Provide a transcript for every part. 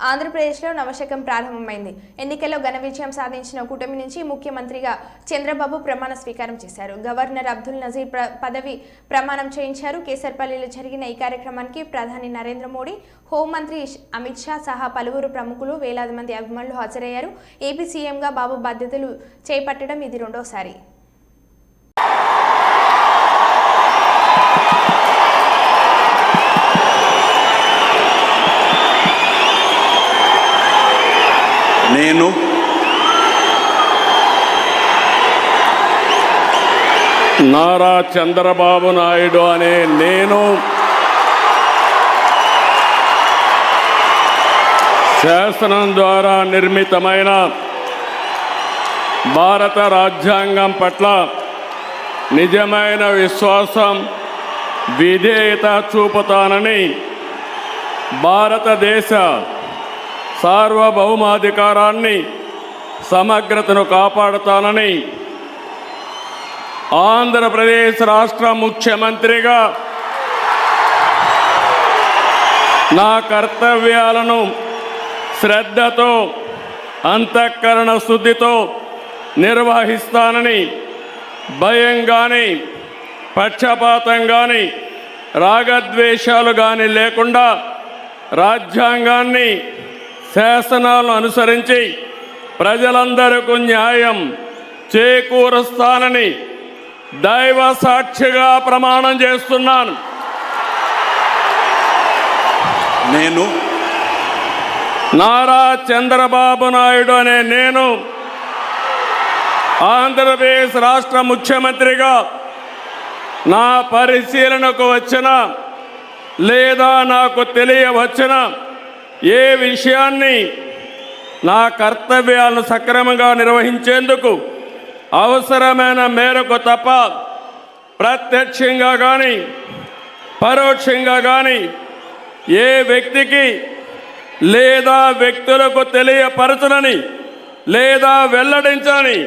ఆంధ్రప్రదేశ్లో నవశకం ప్రారంభమైంది. ఎన్నికల్లో ఘన విజయం సాధించిన కూటమి నుంచి ముఖ్యమంత్రిగా చంద్రబాబు ప్రమాణ స్వీకారం చేశారు. గవర్నర్ అబ్దుల్ నజీర్ పదవి ప్రమాణం చేయించారు. కేసర్పల్లిలో జరిగిన ఈ కార్యక్రమానికి ప్రధాని నరేంద్ర మోడీ, హోంమంత్రి అమిత్ షా సహా పలువురు ప్రముఖులు, వేలాది మంది అభిమానులు హాజరయ్యారు. ఏపీ సీఎంగా బాబు బాధ్యతలు చేపట్టడం ఇది రెండోసారి. నేను నారా చంద్రబాబు నాయుడు అనే నేను శాసనం ద్వారా నిర్మితమైన భారత రాజ్యాంగం పట్ల నిజమైన విశ్వాసం, విధేయత చూపుతానని, భారతదేశ సార్వభౌమాధికారాన్ని, సమగ్రతను కాపాడుతానని ఆంధ్రప్రదేశ్ రాష్ట్ర ముఖ్యమంత్రిగా నా కర్తవ్యాలను శ్రద్ధతో, అంతఃకరణ శుద్ధితో నిర్వహిస్తానని, భయం కానీ, పక్షపాతం కానీ, రాగద్వేషాలు కానీ లేకుండా రాజ్యాంగాన్ని, శాసనాలను అనుసరించి ప్రజలందరికీ న్యాయం చేకూరుస్తానని దైవ సాక్షిగా ప్రమాణం చేస్తున్నాను. నేను నారా చంద్రబాబు నాయుడు అనే నేను ఆంధ్రప్రదేశ్ రాష్ట్ర ముఖ్యమంత్రిగా నా పరిశీలనకు వచ్చిన లేదా నాకు తెలియవచ్చిన ఏ విషయాన్ని నా కర్తవ్యాలను సక్రమంగా నిర్వహించేందుకు అవసరమైన మేరకు తప్ప ప్రత్యక్షంగా కానీ పరోక్షంగా కానీ ఏ వ్యక్తికి లేదా వ్యక్తులకు తెలియపరచనని లేదా వెల్లడించని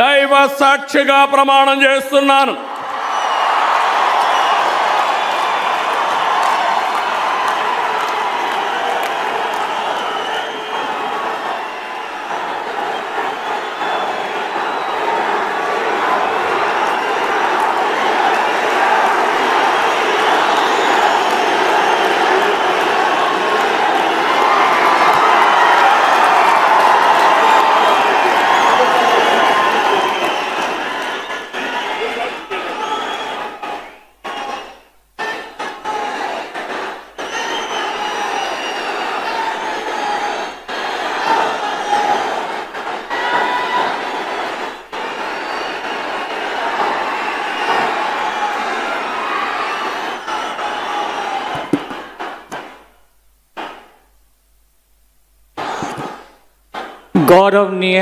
దైవ సాక్షిగా ప్రమాణం చేస్తున్నాను. गौरवनीय